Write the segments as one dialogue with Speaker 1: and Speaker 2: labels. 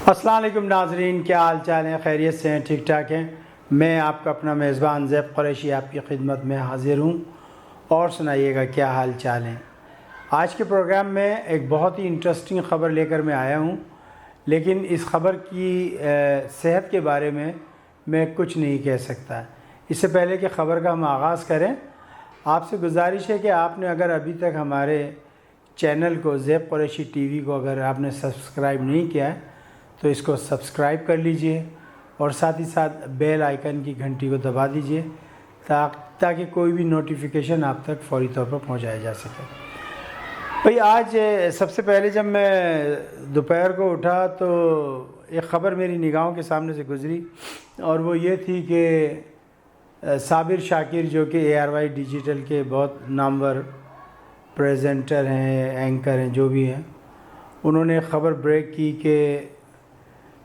Speaker 1: السلام علیکم ناظرین، کیا حال چال ہیں؟ خیریت سے ہیں؟ ٹھیک ٹھاک ہیں؟ میں آپ کا اپنا میزبان زیب قریشی آپ کی خدمت میں حاضر ہوں، اور سنائیے گا کیا حال چال ہیں؟ آج کے پروگرام میں ایک بہت ہی انٹرسٹنگ خبر لے کر میں آیا ہوں، لیکن اس خبر کی صحت کے بارے میں کچھ نہیں کہہ سکتا۔ اس سے پہلے کہ خبر کا ہم آغاز کریں، آپ سے گزارش ہے کہ آپ نے اگر ابھی تک ہمارے چینل کو زیب قریشی ٹی وی کو اگر آپ نے سبسکرائب نہیں کیا ہے تو اس کو سبسکرائب کر لیجئے، اور ساتھ ہی ساتھ بیل آئیکن کی گھنٹی کو دبا دیجئے تاکہ کوئی بھی نوٹیفیکیشن آپ تک فوری طور پر پہنچایا جا سکے۔ بھئی آج سب سے پہلے جب میں دوپہر کو اٹھا تو ایک خبر میری نگاہوں کے سامنے سے گزری، اور وہ یہ تھی کہ صابر شاکر جو کہ ARY ڈیجیٹل کے بہت نامور پریزنٹر ہیں، اینکر ہیں، جو بھی ہیں، انہوں نے خبر بریک کی کہ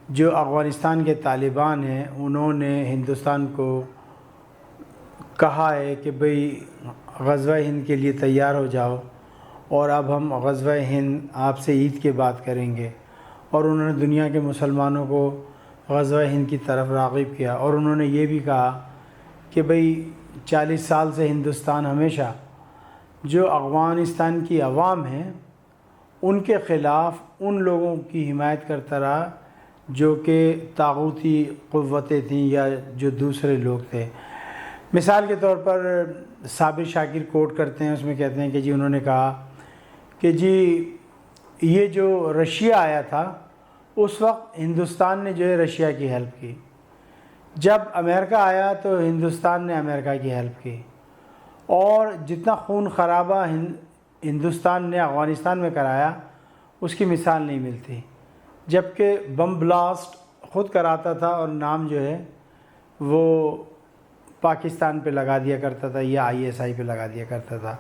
Speaker 1: جو افغانستان کے طالبان ہیں انہوں نے ہندوستان کو کہا ہے کہ بھئی غزوہ ہند کے لیے تیار ہو جاؤ، اور اب ہم غزوہ ہند آپ سے عید کے بعد کریں گے، اور انہوں نے دنیا کے مسلمانوں کو غزوہ ہند کی طرف راغب کیا، اور انہوں نے یہ بھی کہا کہ بھئی 40 سال سے ہندوستان ہمیشہ جو افغانستان کی عوام ہیں ان کے خلاف ان لوگوں کی حمایت کرتا رہا جو کہ طاغوتی قوتیں تھیں یا جو دوسرے لوگ تھے۔ مثال کے طور پر صابر شاکر کوٹ کرتے ہیں، اس میں کہتے ہیں کہ جی انہوں نے کہا کہ جی یہ جو رشیا آیا تھا اس وقت ہندوستان نے جو ہے رشیا کی ہیلپ کی، جب امریکہ آیا تو ہندوستان نے امریکہ کی ہیلپ کی، اور جتنا خون خرابہ ہندوستان نے افغانستان میں کرایا اس کی مثال نہیں ملتی، جبکہ بم بلاسٹ خود کراتا تھا اور نام جو ہے وہ پاکستان پہ لگا دیا کرتا تھا یا ISI پہ لگا دیا کرتا تھا۔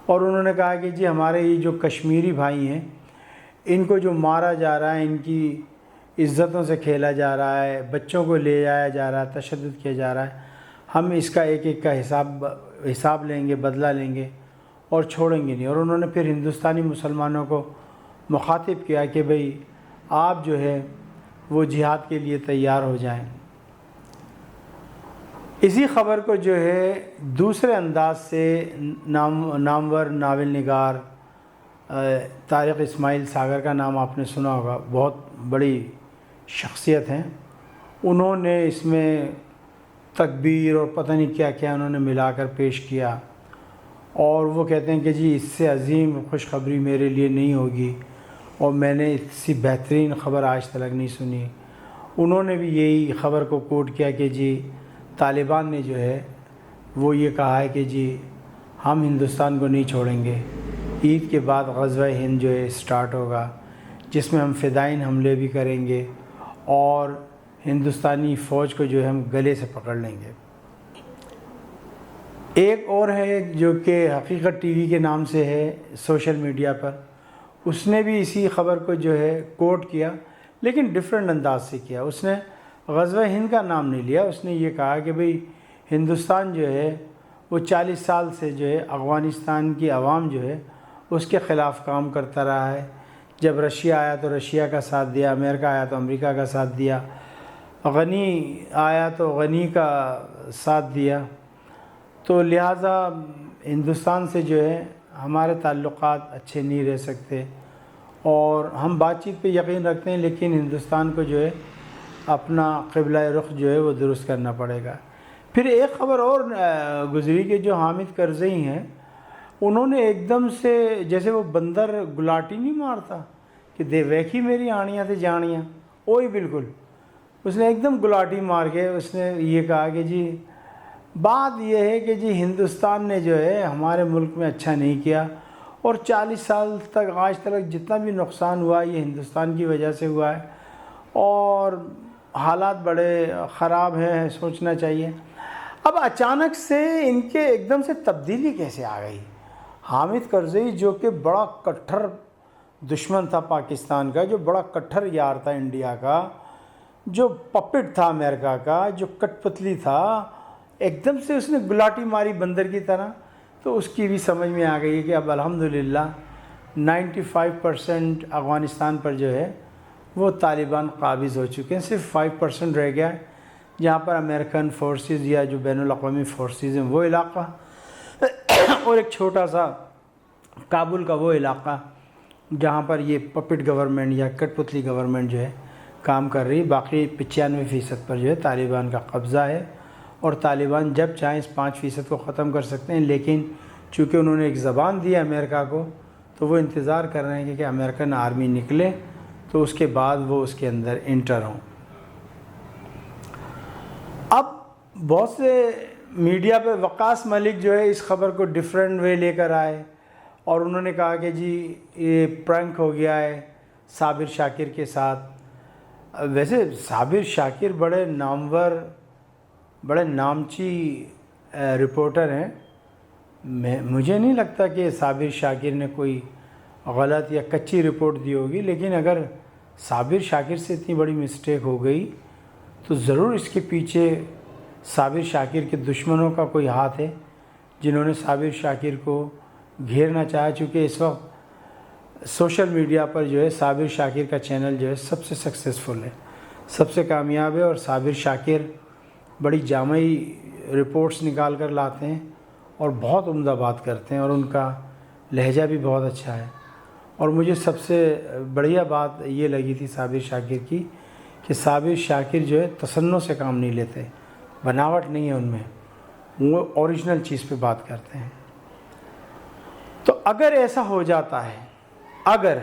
Speaker 1: اور انہوں نے کہا کہ جی ہمارے یہ جو کشمیری بھائی ہیں ان کو جو مارا جا رہا ہے، ان کی عزتوں سے کھیلا جا رہا ہے، بچوں کو لے جایا جا رہا ہے، تشدد کیا جا رہا ہے، ہم اس کا ایک ایک کا حساب لیں گے، بدلہ لیں گے اور چھوڑیں گے نہیں۔ اور انہوں نے پھر ہندوستانی مسلمانوں کو مخاطب کیا کہ بھئی آپ جو ہے وہ جہاد کے لیے تیار ہو جائیں۔ اسی خبر کو جو ہے دوسرے انداز سے نامور ناول نگار طارق اسماعیل ساگر کا نام آپ نے سنا ہوگا، بہت بڑی شخصیت ہیں، انہوں نے اس میں تکبیر اور پتہ نہیں کیا کیا انہوں نے ملا کر پیش کیا، اور وہ کہتے ہیں کہ جی اس سے عظیم خوشخبری میرے لیے نہیں ہوگی، اور میں نے اس سے بہترین خبر آج تک نہیں سنی۔ انہوں نے بھی یہی خبر کو کوٹ کیا کہ جی طالبان نے جو ہے وہ یہ کہا ہے کہ جی ہم ہندوستان کو نہیں چھوڑیں گے، عید کے بعد غزوہ ہند جو ہے سٹارٹ ہوگا، جس میں ہم فدائین حملے بھی کریں گے اور ہندوستانی فوج کو جو ہے ہم گلے سے پکڑ لیں گے۔ ایک اور ہے جو کہ حقیقت ٹی وی کے نام سے ہے سوشل میڈیا پر، اس نے بھی اسی خبر کو جو ہے کوٹ کیا، لیکن ڈیفرنٹ انداز سے کیا۔ اس نے غزوہ ہند کا نام نہیں لیا، اس نے یہ کہا کہ بھئی ہندوستان جو ہے وہ 40 سال سے جو ہے افغانستان کی عوام جو ہے اس کے خلاف کام کرتا رہا ہے۔ جب رشیا آیا تو رشیا کا ساتھ دیا، امریکہ آیا تو امریکہ کا ساتھ دیا، غنی آیا تو غنی کا ساتھ دیا، تو لہٰذا ہندوستان سے جو ہے ہمارے تعلقات اچھے نہیں رہ سکتے، اور ہم بات چیت پہ یقین رکھتے ہیں، لیکن ہندوستان کو جو ہے اپنا قبلہ رخ جو ہے وہ درست کرنا پڑے گا۔ پھر ایک خبر اور گزری کہ جو حامد کرزئی ہیں انہوں نے ایک دم سے جیسے وہ بندر گلاٹی نہیں مارتا کہ ویکھی میری آڑیاں تھے جانیاں، وہی بالکل اس نے ایک دم گلاٹی مار کے اس نے یہ کہا کہ جی بات یہ ہے کہ جی ہندوستان نے جو ہے ہمارے ملک میں اچھا نہیں کیا، اور 40 سال تک آج تک جتنا بھی نقصان ہوا یہ ہندوستان کی وجہ سے ہوا ہے، اور حالات بڑے خراب ہیں، سوچنا چاہیے۔ اب اچانک سے ان کے ایک دم سے تبدیلی کیسے آ گئی؟ حامد کرزئی جو کہ بڑا کٹھر دشمن تھا پاکستان کا، جو بڑا کٹھر یار تھا انڈیا کا، جو پپٹ تھا امریکہ کا، جو کٹ پتلی تھا، ایک دم سے اس نے گلاٹی ماری بندر کی طرح، تو اس کی بھی سمجھ میں آ گئی کہ اب الحمدللہ 95% افغانستان پر جو ہے وہ طالبان قابض ہو چکے ہیں، صرف 5% رہ گیا ہے جہاں پر امریکن فورسز یا جو بین الاقوامی فورسز ہیں وہ علاقہ اور ایک چھوٹا سا کابل کا وہ علاقہ جہاں پر یہ پپٹ گورنمنٹ یا کٹ پتلی گورنمنٹ جو ہے کام کر رہی ہے۔ باقی 95% پر جو ہے طالبان کا قبضہ ہے، اور طالبان جب چاہیں اس 5% کو ختم کر سکتے ہیں، لیکن چونکہ انہوں نے ایک زبان دی ہے امریکہ کو، تو وہ انتظار کر رہے ہیں کہ امریکن آرمی نکلے تو اس کے بعد وہ اس کے اندر انٹر ہوں۔ اب بہت سے میڈیا پہ وقاص ملک جو ہے اس خبر کو ڈیفرنٹ وے لے کر آئے، اور انہوں نے کہا کہ جی یہ پرینک ہو گیا ہے صابر شاکر کے ساتھ۔ ویسے صابر شاکر بڑے نامور، بڑے نامچی رپورٹر ہیں، مجھے نہیں لگتا کہ صابر شاکر نے کوئی غلط یا کچی رپورٹ دی ہوگی، لیکن اگر صابر شاکر سے اتنی بڑی مسٹیک ہو گئی تو ضرور اس کے پیچھے صابر شاکر کے دشمنوں کا کوئی ہاتھ ہے جنہوں نے صابر شاکر کو گھیرنا چاہا، چونکہ اس وقت سوشل میڈیا پر جو ہے صابر شاکر کا چینل جو ہے سب سے سکسیسفل ہے، سب سے کامیاب ہے، اور صابر شاکر بڑی جامعی رپورٹس نکال کر لاتے ہیں اور بہت عمدہ بات کرتے ہیں، اور ان کا لہجہ بھی بہت اچھا ہے۔ اور مجھے سب سے بڑھیا بات یہ لگی تھی صابر شاکر کی کہ صابر شاکر جو ہے تصنع سے کام نہیں لیتے، بناوٹ نہیں ہے ان میں، وہ اوریجنل چیز پہ بات کرتے ہیں۔ تو اگر ایسا ہو جاتا ہے، اگر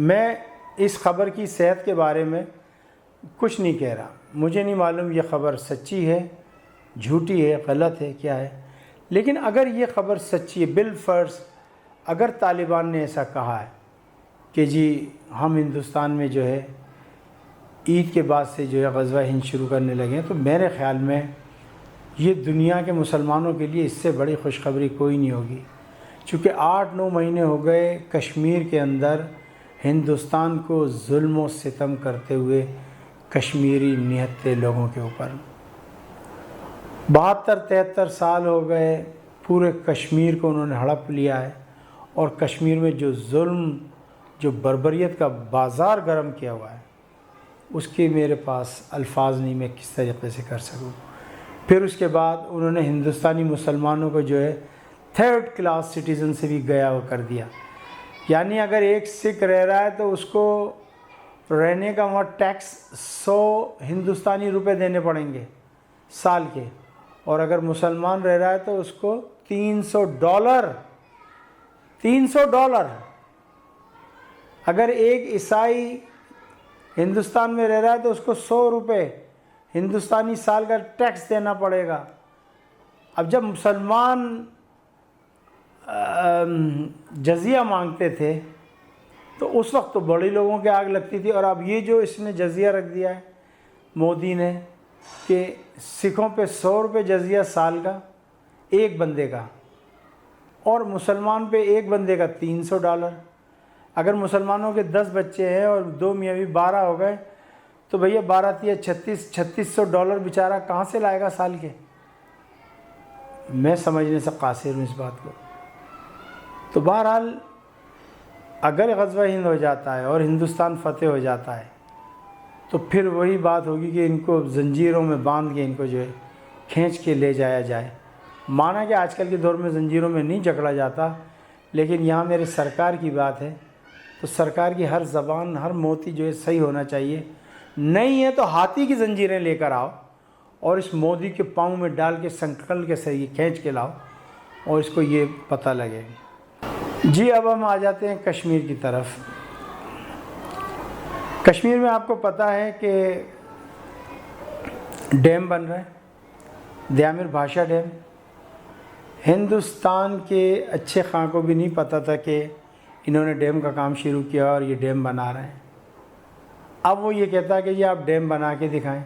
Speaker 1: میں اس خبر کی صحت کے بارے میں کچھ نہیں کہہ رہا، مجھے نہیں معلوم یہ خبر سچی ہے، جھوٹی ہے، غلط ہے، کیا ہے، لیکن اگر یہ خبر سچی ہے، بالفرض اگر طالبان نے ایسا کہا ہے کہ جی ہم ہندوستان میں جو ہے عید کے بعد سے جو ہے غزوہ ہند شروع کرنے لگے ہیں، تو میرے خیال میں یہ دنیا کے مسلمانوں کے لیے اس سے بڑی خوشخبری کوئی نہیں ہوگی، چونکہ 8-9 مہینے ہو گئے کشمیر کے اندر ہندوستان کو ظلم و ستم کرتے ہوئے کشمیری نہتے لوگوں کے اوپر۔ 72-73 سال ہو گئے پورے کشمیر کو انہوں نے ہڑپ لیا ہے، اور کشمیر میں جو ظلم، جو بربریت کا بازار گرم کیا ہوا ہے، اس کے میرے پاس الفاظ نہیں میں کس طریقے سے کر سکوں۔ پھر اس کے بعد انہوں نے ہندوستانی مسلمانوں کو جو ہے 3rd کلاس سٹیزن سے بھی گیا وہ کر دیا، یعنی اگر ایک سکھ رہ رہا ہے تو اس کو رہنے کا وہاں ٹیکس 100 ہندوستانی روپے دینے پڑیں گے سال کے، اور اگر مسلمان رہ رہا ہے تو اس کو $300 $300 اگر ایک عیسائی ہندوستان میں رہ رہا ہے تو اس کو 100 روپے ہندوستانی سال کا ٹیکس دینا پڑے گا۔ اب جب مسلمان جزیہ مانگتے تھے تو اس وقت تو بڑی لوگوں کے آگ لگتی تھی، اور اب یہ جو اس نے جزیہ رکھ دیا ہے مودی نے کہ سکھوں پہ 100 روپے جزیہ سال کا ایک بندے کا، اور مسلمان پہ ایک بندے کا $300۔ اگر مسلمانوں کے 10 بچے ہیں اور 2 میاں بھی 12 ہو گئے تو بھیا 12 تیا $3600 بیچارہ کہاں سے لائے گا سال کے؟ میں سمجھنے سے قاصر ہوں اس بات کو۔ تو بہرحال اگر غزوہ ہند ہو جاتا ہے اور ہندوستان فتح ہو جاتا ہے تو پھر وہی بات ہوگی کہ ان کو زنجیروں میں باندھ کے ان کو جو ہے کھینچ کے لے جایا جائے۔ مانا کہ آج کل کے دور میں زنجیروں میں نہیں جکڑا جاتا، لیکن یہاں میرے سرکار کی بات ہے، تو سرکار کی ہر زبان، ہر موتی جو ہے صحیح ہونا چاہیے۔ نہیں ہے تو ہاتھی کی زنجیریں لے کر آؤ اور اس مودی کے پاؤں میں ڈال کے سنکل کے صحیح کھینچ کے لاؤ اور اس کو یہ پتہ لگے۔ جی اب ہم آ جاتے ہیں کشمیر کی طرف۔ کشمیر میں آپ کو پتہ ہے کہ ڈیم بن رہا ہے، دیامر بھاشا ڈیم۔ ہندوستان کے اچھے خاں کو بھی نہیں پتہ تھا کہ انہوں نے ڈیم کا کام شروع کیا اور یہ ڈیم بنا رہے ہیں۔ اب وہ یہ کہتا ہے کہ یہ آپ ڈیم بنا کے دکھائیں،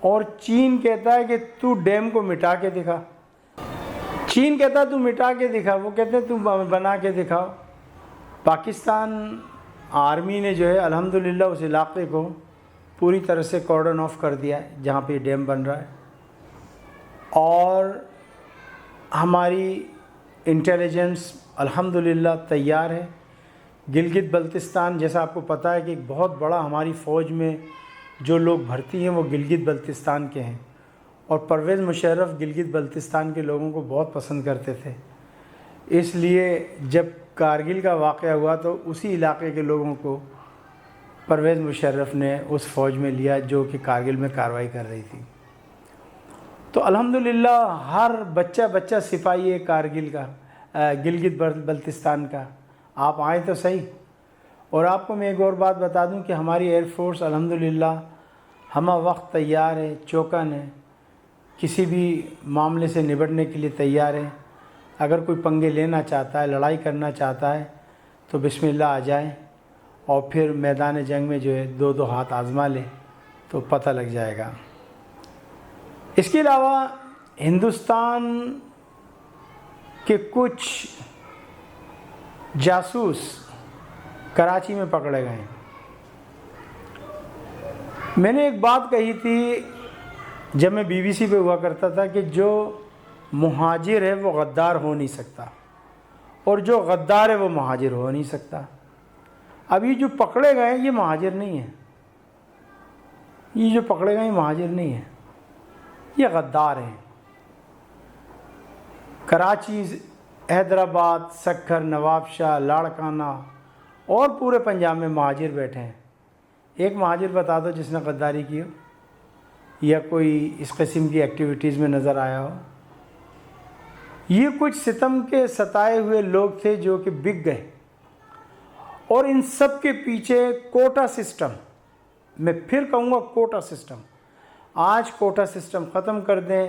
Speaker 1: اور چین کہتا ہے کہ تو ڈیم کو مٹا کے دکھا۔ چین کہتا ہے تو مٹا کے دکھا، وہ کہتے ہیں تو بنا کے دکھاؤ۔ پاکستان آرمی نے جو ہے الحمدللہ اس علاقے کو پوری طرح سے کارڈن آف کر دیا ہے جہاں پہ ڈیم بن رہا ہے، اور ہماری انٹیلیجنس الحمدللہ تیار ہے۔ گلگت بلتستان، جیسا آپ کو پتہ ہے کہ ایک بہت بڑا ہماری فوج میں جو لوگ بھرتی ہیں وہ گلگت بلتستان کے ہیں، اور پرویز مشرف گلگت بلتستان کے لوگوں کو بہت پسند کرتے تھے، اس لیے جب کارگل کا واقعہ ہوا تو اسی علاقے کے لوگوں کو پرویز مشرف نے اس فوج میں لیا جو کہ کارگل میں کارروائی کر رہی تھی۔ تو الحمدللہ ہر بچہ سپاہی ہے کارگل کا، گلگت بلتستان کا، آپ آئیں تو صحیح۔ اور آپ کو میں ایک اور بات بتا دوں کہ ہماری ایئر فورس الحمدللہ ہمہ وقت تیار ہے، چوکن ہے، کسی بھی معاملے سے نبٹنے کے لیے تیار ہے۔ اگر کوئی پنگے لینا چاہتا ہے، لڑائی کرنا چاہتا ہے تو بسم اللہ آ جائے، اور پھر میدان جنگ میں جو ہے دو ہاتھ آزما لے تو پتہ لگ جائے گا۔ اس کے علاوہ ہندوستان کے کچھ جاسوس کراچی میں پکڑے گئے ہیں۔ میں نے ایک بات کہی تھی جب میں BBC پہ ہوا کرتا تھا کہ جو مہاجر ہے وہ غدار ہو نہیں سکتا، اور جو غدار ہے وہ مہاجر ہو نہیں سکتا۔ اب یہ جو پکڑے گئے ہیں یہ مہاجر نہیں ہیں، یہ جو پکڑے گئے ہیں مہاجر نہیں ہیں، یہ غدار ہیں۔ کراچی، حیدرآباد، سکھر، نواب شاہ، لاڑکانہ اور پورے پنجاب میں مہاجر بیٹھے ہیں۔ ایک مہاجر بتا دو جس نے غداری کی ہو یا کوئی اس قسم کی ایکٹیویٹیز میں نظر آیا ہو۔ یہ کچھ ستم کے ستائے ہوئے لوگ تھے جو کہ بک گئے، اور ان سب کے پیچھے کوٹا سسٹم، میں پھر کہوں گا کوٹا سسٹم، آج کوٹا سسٹم ختم کر دیں،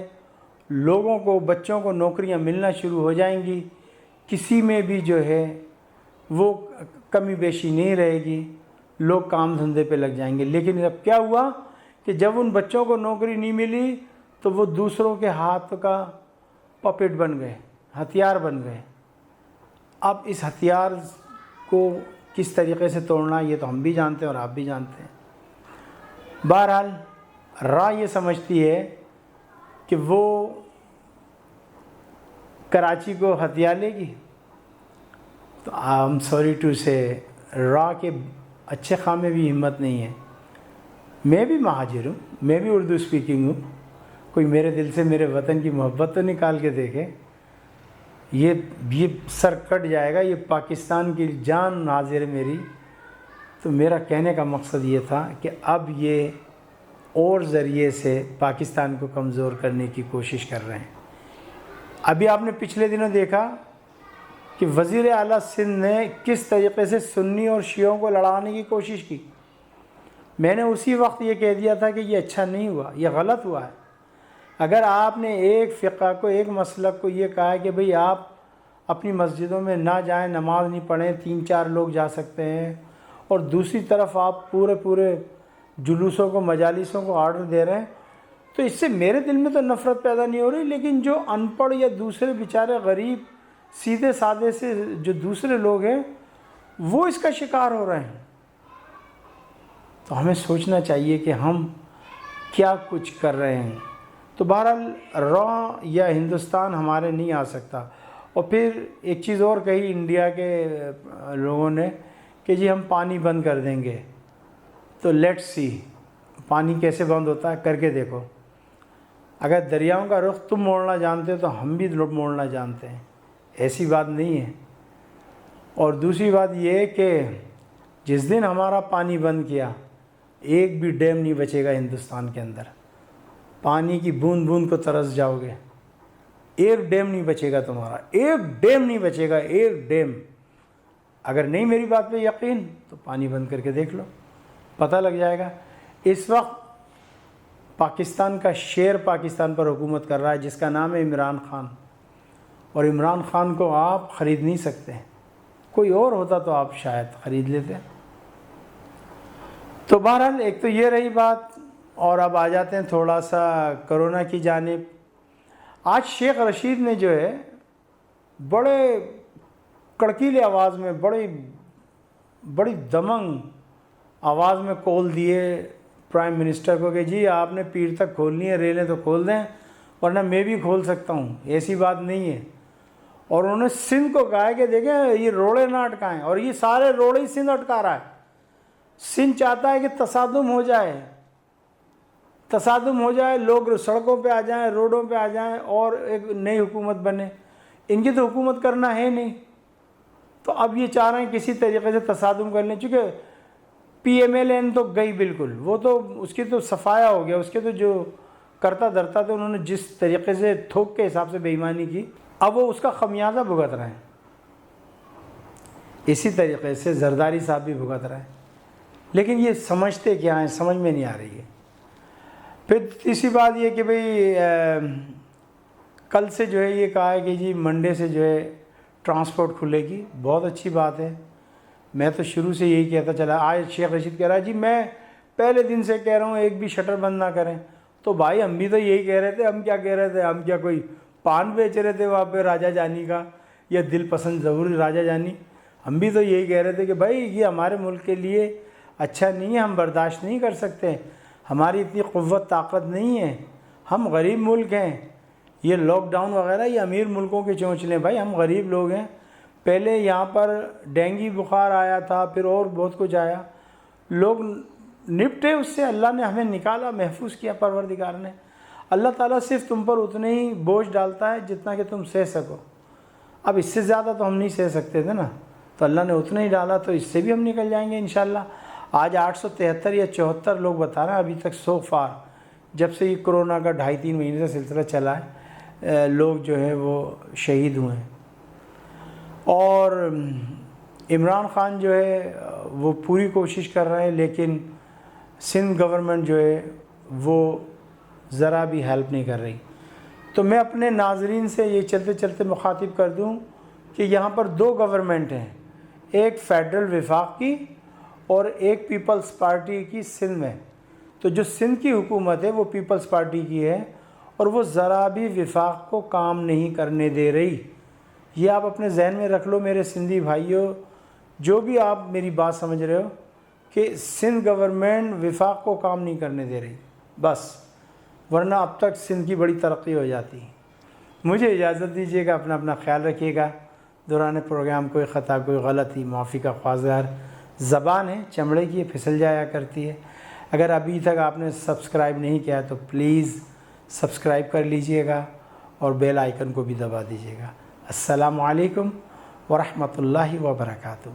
Speaker 1: لوگوں کو، بچوں کو نوکریاں ملنا شروع ہو جائیں گی، کسی میں بھی جو ہے وہ کمی بیشی نہیں رہے گی، لوگ کام دھندے پہ لگ جائیں گے۔ لیکن اب کیا ہوا کہ جب ان بچوں کو نوکری نہیں ملی تو وہ دوسروں کے ہاتھ کا پپٹ بن گئے، ہتھیار بن گئے۔ اب اس ہتھیار کو کس طریقے سے توڑنا یہ تو ہم بھی جانتے ہیں اور آپ بھی جانتے ہیں۔ بہرحال راہ یہ سمجھتی ہے کہ وہ کراچی کو ہتھیار لے گی، تو آئی ایم سوری ٹو سے راہ کے اچھے خواہ میں بھی ہمت نہیں ہے۔ میں بھی مہاجر ہوں، میں بھی اردو اسپیکنگ ہوں، کوئی میرے دل سے میرے وطن کی محبت تو نکال کے دیکھے۔ یہ سر کٹ جائے گا، یہ پاکستان کی جان حاضر ہے میری۔ تو میرا کہنے کا مقصد یہ تھا کہ اب یہ اور ذریعے سے پاکستان کو کمزور کرنے کی کوشش کر رہے ہیں۔ ابھی آپ نے پچھلے دنوں دیکھا کہ وزیر اعلیٰ سندھ نے کس طریقے سے سنی اور شیعوں کو لڑانے کی کوشش کی۔ میں نے اسی وقت یہ کہہ دیا تھا کہ یہ اچھا نہیں ہوا، یہ غلط ہوا ہے۔ اگر آپ نے ایک فقہ کو، ایک مسلک کو یہ کہا ہے کہ بھئی آپ اپنی مسجدوں میں نہ جائیں، نماز نہیں پڑھیں، 3-4 لوگ جا سکتے ہیں، اور دوسری طرف آپ پورے جلوسوں کو، مجالسوں کو آرڈر دے رہے ہیں، تو اس سے میرے دل میں تو نفرت پیدا نہیں ہو رہی، لیکن جو ان پڑھ یا دوسرے بیچارے غریب سیدھے سادے سے جو دوسرے لوگ ہیں وہ اس کا شکار ہو رہے ہیں۔ تو ہمیں سوچنا چاہیے کہ ہم کیا کچھ کر رہے ہیں۔ تو بہرحال را یا ہندوستان ہمارے نہیں آ سکتا۔ اور پھر ایک چیز اور کہی انڈیا کے لوگوں نے کہ جی ہم پانی بند کر دیں گے، تو لیٹس سی پانی کیسے بند ہوتا ہے، کر کے دیکھو۔ اگر دریاؤں کا رخ تم موڑنا جانتے ہو تو ہم بھی موڑنا جانتے ہیں، ایسی بات نہیں ہے۔ اور دوسری بات یہ ہے کہ جس دن ہمارا پانی بند کیا، ایک بھی ڈیم نہیں بچے گا ہندوستان کے اندر، پانی کی بوند بوند کو ترس جاؤ گے، ایک ڈیم نہیں بچے گا تمہارا، ایک ڈیم نہیں بچے گا، ایک ڈیم۔ اگر نہیں میری بات پہ یقین تو پانی بند کر کے دیکھ لو، پتہ لگ جائے گا۔ اس وقت پاکستان کا شیر پاکستان پر حکومت کر رہا ہے جس کا نام ہے عمران خان، اور عمران خان کو آپ خرید نہیں سکتے، کوئی اور ہوتا تو آپ شاید خرید لیتے۔ تو بہرحال ایک تو یہ رہی بات، اور اب آ جاتے ہیں تھوڑا سا کرونا کی جانب۔ آج شیخ رشید نے جو ہے بڑے کڑکیلے آواز میں، بڑی دمنگ آواز میں کال دیے پرائم منسٹر کو کہ جی آپ نے پیر تک کھولنی ہے ریلیں تو کھول دیں، ورنہ میں بھی کھول سکتا ہوں، ایسی بات نہیں ہے۔ اور انہوں نے سندھ کو کہا ہے کہ دیکھیں یہ روڑے نہ اٹکائیں، اور یہ سارے روڑے ہی سندھ اٹکا رہا ہے۔ سندھ چاہتا ہے کہ تصادم ہو جائے، تصادم ہو جائے، لوگ سڑکوں پہ آ جائیں، روڈوں پہ آ جائیں اور ایک نئی حکومت بنے۔ ان کی تو حکومت کرنا ہے نہیں، تو اب یہ چاہ رہے ہیں کسی طریقے سے تصادم کر لیں، چونکہ پی ایم ایل این تو گئی بالکل، وہ تو اس کی تو صفایا ہو گیا، اس کے تو جو کرتا دھرتا تھا، انہوں نے جس طریقے سے تھوک کے حساب سے بے ایمانی کی، اب وہ اس کا خمیازہ بھگت رہے ہیں۔ اسی طریقے سے زرداری صاحب بھی بھگت رہے ہیں، لیکن یہ سمجھتے کیا ہیں، سمجھ میں نہیں آ رہی ہے۔ پھر تیسری بات یہ کہ بھئی کل سے جو ہے یہ کہا ہے کہ جی منڈے سے جو ہے ٹرانسپورٹ کھلے گی، بہت اچھی بات ہے۔ میں تو شروع سے یہی کہتا چلا، آج شیخ رشید کہہ رہا ہے جی میں پہلے دن سے کہہ رہا ہوں ایک بھی شٹر بند نہ کریں، تو بھائی ہم بھی تو یہی کہہ رہے تھے۔ ہم کیا کہہ رہے تھے؟ ہم کیا کوئی پان بیچ رہے تھے وہاں پہ راجہ جانی کا، یا دل پسند ضروری راجہ جانی؟ ہم بھی تو یہی کہہ رہے تھے کہ بھائی یہ ہمارے ملک کے لیے اچھا نہیں ہے، ہم برداشت نہیں کر سکتے، ہماری اتنی قوت طاقت نہیں ہے، ہم غریب ملک ہیں۔ یہ لاک ڈاؤن وغیرہ یہ امیر ملکوں کے چونچلے، بھائی ہم غریب لوگ ہیں۔ پہلے یہاں پر ڈینگی بخار آیا تھا، پھر اور بہت کچھ آیا، لوگ نپٹے اس سے، اللہ نے ہمیں نکالا، محفوظ کیا پروردگار نے۔ اللہ تعالیٰ صرف تم پر اتنے ہی بوجھ ڈالتا ہے جتنا کہ تم سہ سکو، اب اس سے زیادہ تو ہم نہیں سہ سکتے تھے نا، تو اللہ نے اتنا ہی ڈالا، تو اس سے بھی ہم نکل جائیں گے انشاءاللہ۔ آج 873 یا 74 لوگ بتا رہے ہیں ابھی تک سو فار، جب سے یہ کرونا کا 2.5-3 مہینے سے سلسلہ چلا ہے، لوگ جو ہیں وہ شہید ہوئے ہیں۔ اور عمران خان جو ہے وہ پوری کوشش کر رہے ہیں، لیکن سندھ گورنمنٹ جو ہے وہ ذرا بھی ہیلپ نہیں کر رہی۔ تو میں اپنے ناظرین سے یہ چلتے چلتے مخاطب کر دوں کہ یہاں پر 2 گورنمنٹ ہیں، ایک فیڈرل وفاق کی اور ایک پیپلز پارٹی کی سندھ میں۔ تو جو سندھ کی حکومت ہے وہ پیپلز پارٹی کی ہے، اور وہ ذرا بھی وفاق کو کام نہیں کرنے دے رہی۔ یہ آپ اپنے ذہن میں رکھ لو میرے سندھی بھائیوں، جو بھی آپ میری بات سمجھ رہے ہو، کہ سندھ گورنمنٹ وفاق کو کام نہیں کرنے دے رہی بس، ورنہ اب تک سندھ کی بڑی ترقی ہو جاتی۔ مجھے اجازت دیجیے گا، اپنا خیال رکھیے گا۔ دوران پروگرام کوئی خطا، کوئی غلطی، معافی کا خواہشگر۔ زبان ہے چمڑے کی، پھسل جایا کرتی ہے۔ اگر ابھی تک آپ نے سبسکرائب نہیں کیا تو پلیز سبسکرائب کر لیجئے گا اور بیل آئیکن کو بھی دبا دیجیے گا۔ السلام علیکم ورحمۃ اللہ وبرکاتہ۔